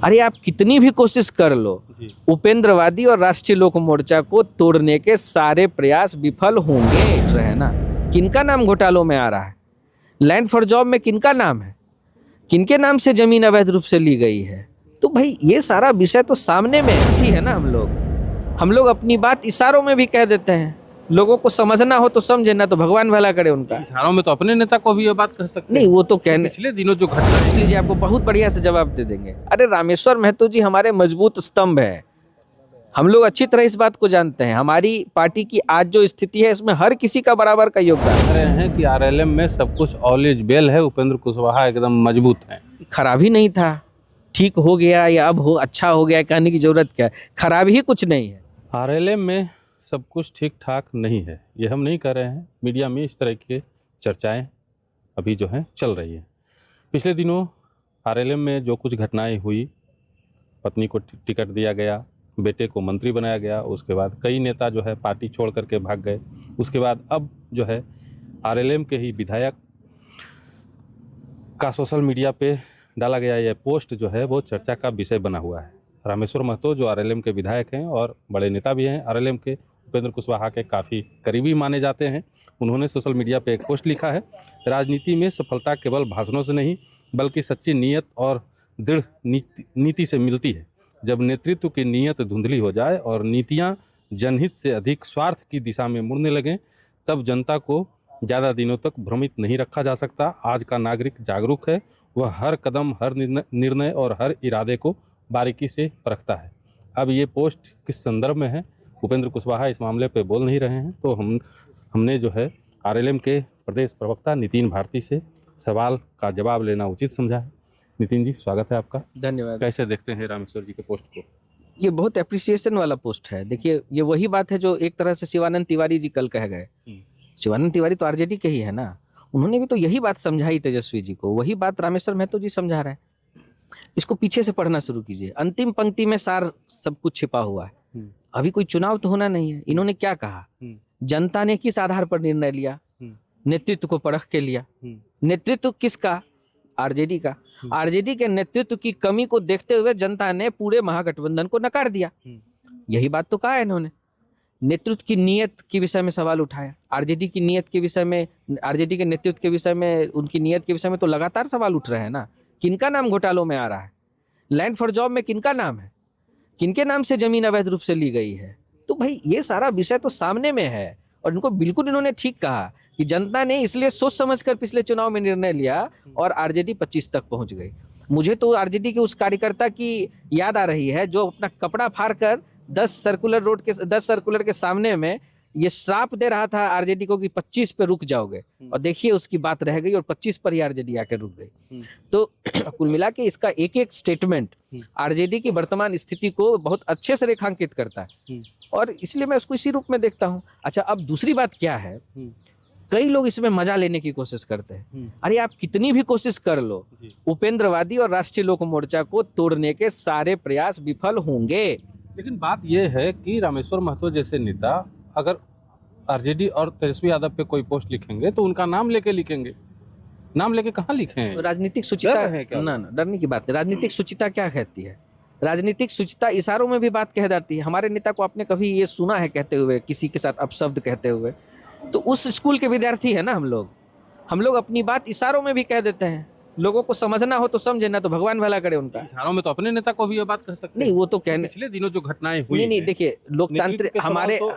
अरे आप कितनी भी कोशिश कर लो, उपेंद्रवादी और राष्ट्रीय लोक मोर्चा को तोड़ने के सारे प्रयास विफल होंगे। है ना, किनका नाम घोटालों में आ रहा है? लैंड फॉर जॉब में किनका नाम है? किनके नाम से जमीन अवैध रूप से ली गई है? तो भाई ये सारा विषय तो सामने में है ना। हम लोग अपनी बात इशारों में भी कह देते हैं। लोगों को समझना हो तो समझे, ना तो भगवान भला करे उनका। इशारों में तो अपने नेता को भी ये बात कह सकते नहीं, वो तो कहने पिछले दिनों जो घटना है, इसलिए आपको बहुत बढ़िया से जवाब दे देंगे। अरे रामेश्वर महतो जी हमारे मजबूत स्तंभ है। हम लोग अच्छी तरह इस बात को जानते हैं। हमारी पार्टी की आज जो स्थिति है, इसमें हर किसी का बराबर का योगदान कह रहे हैं कि आरएलएम में सब कुछ ऑल इज वेल है, उपेंद्र कुशवाहा एकदम मजबूत है। खराब ही नहीं था, ठीक हो गया या अब हो अच्छा हो गया, कहने की जरूरत क्या है? खराब ही कुछ नहीं है। आरएलएम में सब कुछ ठीक ठाक नहीं है, ये हम नहीं कह रहे हैं। मीडिया में इस तरह की चर्चाएं अभी जो हैं चल रही हैं। पिछले दिनों आरएलएम में जो कुछ घटनाएं हुई, पत्नी को टिकट दिया गया, बेटे को मंत्री बनाया गया, उसके बाद कई नेता जो है पार्टी छोड़ करके भाग गए। उसके बाद अब जो है आरएलएम के ही विधायक का सोशल मीडिया पे डाला गया यह पोस्ट जो है वो चर्चा का विषय बना हुआ है। रामेश्वर महतो जो आरएलएम के विधायक हैं और बड़े नेता भी हैं आरएलएम के, उपेंद्र कुशवाहा के काफ़ी करीबी माने जाते हैं, उन्होंने सोशल मीडिया पे एक पोस्ट लिखा है, राजनीति में सफलता केवल भाषणों से नहीं बल्कि सच्ची नीयत और दृढ़ नीति से मिलती है। जब नेतृत्व की नीयत धुंधली हो जाए और नीतियां जनहित से अधिक स्वार्थ की दिशा में मुड़ने लगें, तब जनता को ज़्यादा दिनों तक भ्रमित नहीं रखा जा सकता। आज का नागरिक जागरूक है, वह हर कदम, हर निर्णय और हर इरादे को बारीकी से परखता है। अब ये पोस्ट किस संदर्भ में है, उपेंद्र कुशवाहा इस मामले पे बोल नहीं रहे हैं, तो हमने जो है आरएलएम के प्रदेश प्रवक्ता नितिन भारती से सवाल का जवाब लेना उचित समझा है। नितिन जी, स्वागत है आपका। धन्यवाद। कैसे देखते हैं रामेश्वर जी के पोस्ट को? ये बहुत एप्रिसिएशन वाला पोस्ट है। देखिए, ये वही बात है जो एक तरह से शिवानंद तिवारी जी कल कह गए। शिवानंद तिवारी तो आरजेडी के ही है ना, उन्होंने भी तो यही बात समझाई तेजस्वी जी को, वही बात रामेश्वर महतो जी समझा रहे हैं। इसको पीछे से पढ़ना शुरू कीजिए, अंतिम पंक्ति में सार सब कुछ छिपा हुआ है। अभी कोई चुनाव तो होना नहीं है। इन्होंने क्या कहा? जनता ने किस आधार पर निर्णय लिया? नेतृत्व को परख के लिया। नेतृत्व किसका? आरजेडी का। आरजेडी के नेतृत्व की कमी को देखते हुए जनता ने पूरे महागठबंधन को नकार दिया। यही बात तो कहा है इन्होंने। नेतृत्व की नीयत के विषय में सवाल उठाया। आरजेडी की नीयत के विषय में, आरजेडी के नेतृत्व के विषय में, उनकी नीयत के विषय में तो लगातार सवाल उठ रहे हैं ना। किनका नाम घोटालों में आ रहा है? लैंड फॉर जॉब में किनका नाम है? किनके नाम से जमीन अवैध रूप से ली गई है? तो भाई ये सारा विषय तो सामने में है। और इनको बिल्कुल इन्होंने ठीक कहा कि जनता ने इसलिए सोच समझकर पिछले चुनाव में निर्णय लिया और आरजेडी 25 तक पहुंच गई। मुझे तो आरजेडी के उस कार्यकर्ता की याद आ रही है जो अपना कपड़ा फाड़ कर 10 सर्कुलर के सामने में ये श्राप दे रहा था आरजेडी को कि 25 पे रुक जाओगे, और देखिए उसकी बात रह गई और 25 पर ही आरजेडी आकर रुक गई। तो कुल मिला के इसका एक एक स्टेटमेंट आरजेडी की वर्तमान स्थिति को बहुत अच्छे से रेखांकित करता है, और इसलिए मैं उसको इसी रूप में देखता हूँ। अच्छा, अब दूसरी बात क्या है, कई लोग इसमें मजा लेने की कोशिश करते हैं। अरे आप कितनी भी कोशिश कर लो, उपेंद्रवादी और राष्ट्रीय लोक मोर्चा को तोड़ने के सारे प्रयास विफल होंगे। लेकिन बात यह है कि रामेश्वर महतो जैसे नेता अगर आरजेडी और तेजस्वी यादव पे कोई पोस्ट लिखेंगे तो उनका नाम लेके लिखेंगे। नाम लेके कहाँ लिखे? राजनीतिक सुचिता ना डरने की बात है। राजनीतिक सुचिता क्या कहती है? राजनीतिक सुचिता इशारों में भी बात कह जाती है। हमारे नेता को आपने कभी ये सुना है कहते हुए, किसी के साथ अपशब्द कहते हुए? तो उस स्कूल के विद्यार्थी है ना हम लोग अपनी बात इशारों में भी कह देते हैं। लोगों को समझना हो तो समझे, ना तो भगवान भला करे उनका। इशारों में तो अपने नेता को भी ये बात कह सकते हैं। नहीं, वो तो कहने पिछले दिनों जो घटनाएं हुई नहीं, देखिए लोकतंत्र,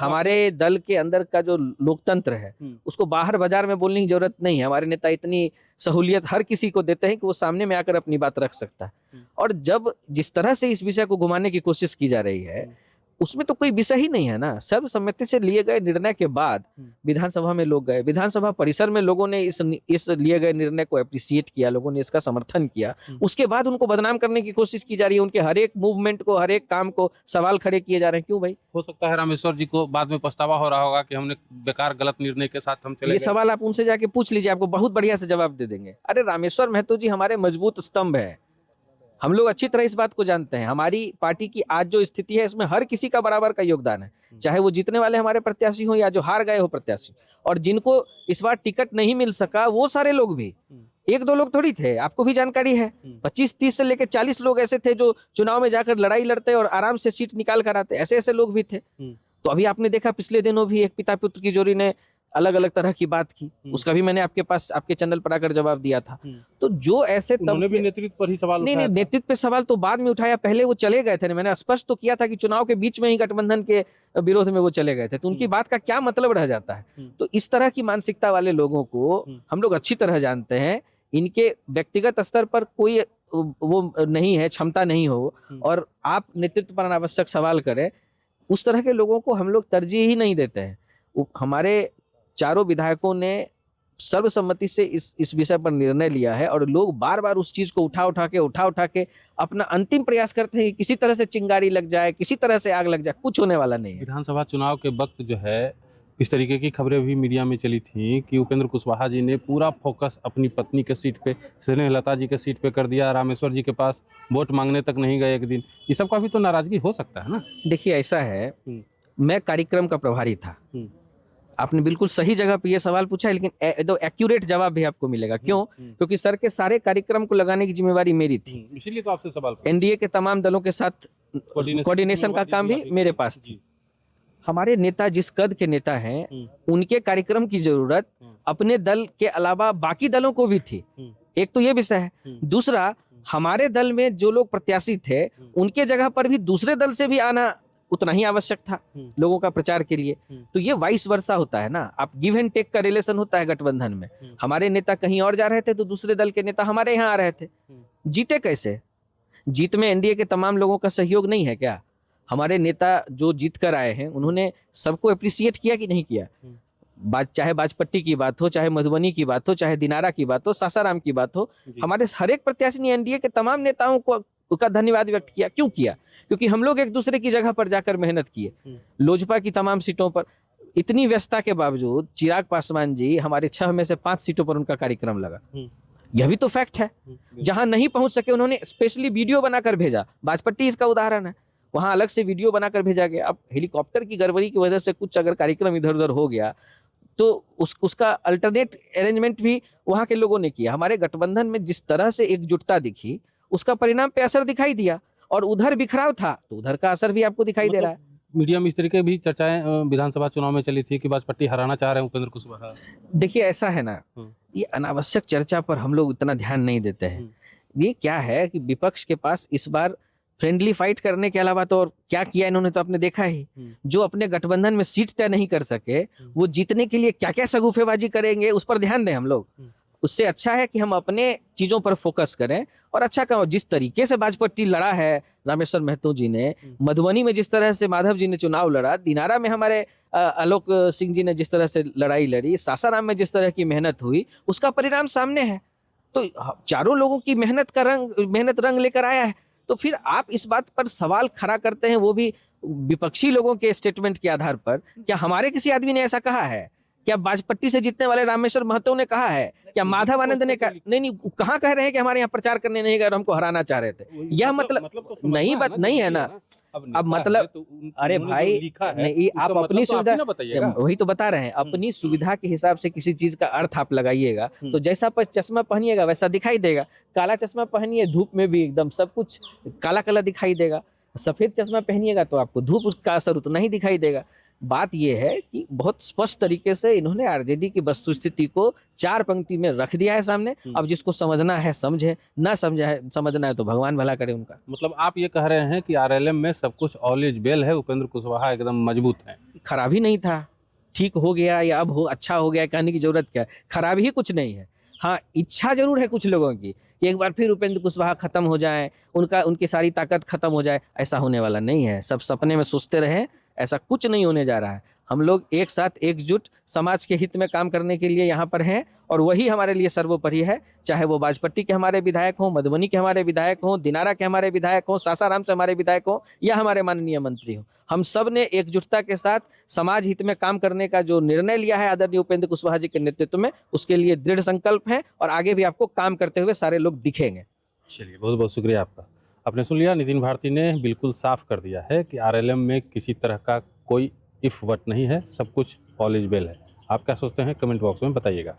हमारे दल के अंदर का जो लोकतंत्र है उसको बाहर बाजार में बोलने की जरूरत नहीं है। हमारे नेता इतनी सहूलियत हर किसी को देते हैं कि वो सामने में आकर अपनी बात रख सकता है। और जब जिस तरह से इस विषय को घुमाने की कोशिश की जा रही है, उसमें तो कोई विषय ही नहीं है ना। सर्वसम्मति से लिए गए निर्णय के बाद विधानसभा में लोग गए, विधानसभा परिसर में लोगों ने इस लिए गए निर्णय को एप्रिशिएट किया, लोगों ने इसका समर्थन किया। उसके बाद उनको बदनाम करने की कोशिश की जा रही है। उनके हर एक मूवमेंट को, हर एक काम को सवाल खड़े किए जा रहे हैं। क्यों भाई? हो सकता है रामेश्वर जी को बाद में पछतावा हो रहा होगा कि हमने बेकार गलत निर्णय के साथ हम चले। ये सवाल आप उनसे जाके पूछ लीजिए, आपको बहुत बढ़िया से जवाब दे देंगे। अरे रामेश्वर महतो जी हमारे मजबूत स्तंभ है। हम लोग अच्छी तरह इस बात को जानते हैं। हमारी पार्टी की आज जो स्थिति है, इसमें हर किसी का बराबर का योगदान है, चाहे वो जीतने वाले हमारे प्रत्याशी हो या जो हार गए हो प्रत्याशी। और जिनको इस बार टिकट नहीं मिल सका, वो सारे लोग भी एक दो लोग थोड़ी थे, आपको भी जानकारी है। 25-30 से लेकर 40 लोग ऐसे थे जो चुनाव में जाकर लड़ाई लड़ते और आराम से सीट निकाल कर आते, ऐसे ऐसे लोग भी थे। तो अभी आपने देखा पिछले दिनों भी एक पिता पुत्र की जोड़ी ने अलग अलग तरह की बात की, उसका भी मैंने आपके पास आपके चैनल पर आकर जवाब दिया था। तो जो ऐसे उन्होंने भी नेतृत्व पर ही सवाल नहीं उठाया था। नेतृत्व पे सवाल तो बाद में उठाया, पहले वो चले गए थे। मैंने स्पष्ट तो किया था कि चुनाव के बीच में ही गठबंधन के विरोध में वो चले गए थे, तो उनकी बात का क्या मतलब रह जाता है। तो इस तरह की मानसिकता वाले लोगों को हम लोग अच्छी तरह जानते हैं। इनके व्यक्तिगत स्तर पर कोई वो नहीं है, क्षमता नहीं हो, और आप नेतृत्व पर अनावश्यक सवाल करें, उस तरह के लोगों को हम लोग तरजीह ही नहीं देते हैं। हमारे चारों विधायकों ने सर्वसम्मति से इस विषय पर निर्णय लिया है, और लोग बार बार उस चीज को उठा उठा के अपना अंतिम प्रयास करते हैं कि किसी तरह से चिंगारी लग जाए, किसी तरह से आग लग जाए। कुछ होने वाला नहीं है। विधानसभा चुनाव के वक्त जो है इस तरीके की खबरें भी मीडिया में चली थी कि उपेंद्र कुशवाहा जी ने पूरा फोकस अपनी पत्नी के सीट पे, स्नेहलता जी के सीट पे कर दिया, रामेश्वर जी के पास वोट मांगने तक नहीं गए एक दिन। ये सब का भी तो नाराजगी हो सकता है ना। देखिए ऐसा है, मैं कार्यक्रम का प्रभारी था। आपने बिल्कुल सही जगह पे ये सवाल पूछा है, लेकिन तो एक्यूरेट जवाब भी आपको मिलेगा। क्यों? क्योंकि सर के सारे कार्यक्रम को लगाने की जिम्मेवारी मेरी थी, इसीलिए तो आपसे सवाल। एनडीए के तमाम दलों के साथ कोऑर्डिनेशन का काम भी मेरे पास थी। हमारे नेता जिस कद के नेता हैं, उनके कार्यक्रम की जरूरत अपने दल के अलावा बाकी दलों को भी थी। एक तो ये विषय है। दूसरा, हमारे दल में जो लोग प्रत्याशी थे, उनके जगह पर भी दूसरे दल से भी आना उतना ही आवश्यक था लोगों का प्रचार के लिए। तो ये वाइस वर्सा होता है ना, आप गिव एंड टेक का रिलेशन होता है गठबंधन में। हमारे नेता कहीं और जा रहे थे तो दूसरे दल के नेता हमारे यहाँ आ रहे थे। जीते कैसे? जीत में एनडीए के तमाम लोगों का सहयोग नहीं है क्या? हमारे नेता जो जीत कर आए हैं, उन्होंने सबको अप्रिसिएट किया कि नहीं किया? चाहे बाजपट्टी की बात हो, चाहे मधुबनी की बात हो, चाहे दिनारा की बात हो, सासाराम की बात हो, हमारे हर एक प्रत्याशी ने एनडीए के तमाम नेताओं को का धन्यवाद व्यक्त किया। क्यों किया? क्योंकि हम लोग एक दूसरे की जगह पर जाकर मेहनत किए। लोजपा की तमाम सीटों पर इतनी व्यस्तता के बावजूद चिराग पासवान जी, हमारे 6 में से 5 सीटों पर उनका कार्यक्रम लगा। यह भी तो फैक्ट है। जहां नहीं पहुंच सके, उन्होंने स्पेशली वीडियो बनाकर भेजा। बाजपट्टी इसका उदाहरण है, वहां अलग से वीडियो बनाकर भेजा गया। अब हेलीकॉप्टर की गड़बड़ी की वजह से कुछ अगर कार्यक्रम इधर उधर हो गया तो उसका अल्टरनेट अरेंजमेंट भी वहां के लोगों ने किया। हमारे गठबंधन में जिस तरह से एकजुटता दिखी, उसका परिणाम पे असर दिखाई दिया। और उधर बिखराव था तो उधर का असर भी आपको दिखाई दे रहा है। मीडिया में इस तरीके भी चर्चाएं विधानसभा चुनाव में चली थी कि बाजपट्टी हराना चाह रहे हैं उपेंद्र कुशवाहा। देखिए ऐसा है ना, ये अनावश्यक चर्चा पर हम लोग इतना ध्यान नहीं देते हैं। ये क्या है कि विपक्ष के पास इस बार फ्रेंडली फाइट करने के अलावा तो और क्या किया इन्होंने, तो आपने देखा ही। जो अपने गठबंधन में सीट तय नहीं कर सके, वो जीतने के लिए क्या क्या सगुफेबाजी करेंगे, उस पर ध्यान दें हम लोग। उससे अच्छा है कि हम अपने चीजों पर फोकस करें और अच्छा काम। जिस तरीके से बाजपट्टी लड़ा है रामेश्वर महतो जी ने, मधुबनी में जिस तरह से माधव जी ने चुनाव लड़ा, दिनारा में हमारे आलोक सिंह जी ने जिस तरह से लड़ाई लड़ी, सासाराम में जिस तरह की मेहनत हुई, उसका परिणाम सामने है। तो चारों लोगों की मेहनत रंग लेकर आया है। तो फिर आप इस बात पर सवाल खड़ा करते हैं, वो भी विपक्षी लोगों के स्टेटमेंट के आधार पर। क्या हमारे किसी आदमी ने ऐसा कहा है? क्या बाजपट्टी से जीतने वाले रामेश्वर महतो ने कहा है? क्या माधव आनंद ने कहा? नहीं, कहाँ कह रहे हैं कि हमारे यहाँ प्रचार करने नहीं गए और हमको हराना चाह रहे थे? यह मतलब तो नहीं, बात नहीं है ना। अब मतलब अरे भाई नहीं, आप अपनी सुविधा, वही तो बता रहे हैं, अपनी सुविधा के हिसाब से किसी चीज का अर्थ आप लगाइएगा तो जैसा पर चश्मा पहनिएगा वैसा दिखाई देगा। काला चश्मा पहनिए, धूप में भी एकदम सब कुछ काला काला दिखाई देगा। सफेद चश्मा पहनिएगा तो आपको धूप का असर उतना ही दिखाई देगा। बात यह है कि बहुत स्पष्ट तरीके से इन्होंने आरजेडी की वस्तुस्थिति को 4 पंक्ति में रख दिया है सामने। अब जिसको समझना है समझे, ना समझना है तो भगवान भला करे उनका। मतलब आप ये कह रहे हैं कि आरएलएम में सब कुछ ऑल इज वेल है, उपेंद्र कुशवाहा एकदम मजबूत है। खराबी नहीं था, ठीक हो गया या अब हो अच्छा हो गया कहने की जरूरत क्या है? खराबी ही कुछ नहीं है। हाँ, इच्छा जरूर है कुछ लोगों की कि एक बार फिर उपेंद्र कुशवाहा खत्म हो जाए, उनकी सारी ताकत खत्म हो जाए। ऐसा होने वाला नहीं है। सब सपने में सोचते रहे, ऐसा कुछ नहीं होने जा रहा है। हम लोग एक साथ एकजुट समाज के हित में काम करने के लिए यहाँ पर हैं और वही हमारे लिए सर्वोपरि है। चाहे वो बाजपट्टी के हमारे विधायक हों, मधुबनी के हमारे विधायक हों, दिनारा के हमारे विधायक हों, सासाराम से हमारे विधायक हों या हमारे माननीय मंत्री हों, हम सब ने एकजुटता के साथ समाज हित में काम करने का जो निर्णय लिया है आदरणीय उपेंद्र कुशवाहा जी के नेतृत्व में, उसके लिए दृढ़ संकल्प है और आगे भी आपको काम करते हुए सारे लोग दिखेंगे। चलिए, बहुत बहुत शुक्रिया आपका। आपने सुन लिया, नितिन भारती ने बिल्कुल साफ कर दिया है कि आरएलएम में किसी तरह का कोई इफ वट नहीं है, सब कुछ ऑल इज वेल है। आप क्या सोचते हैं कमेंट बॉक्स में बताइएगा।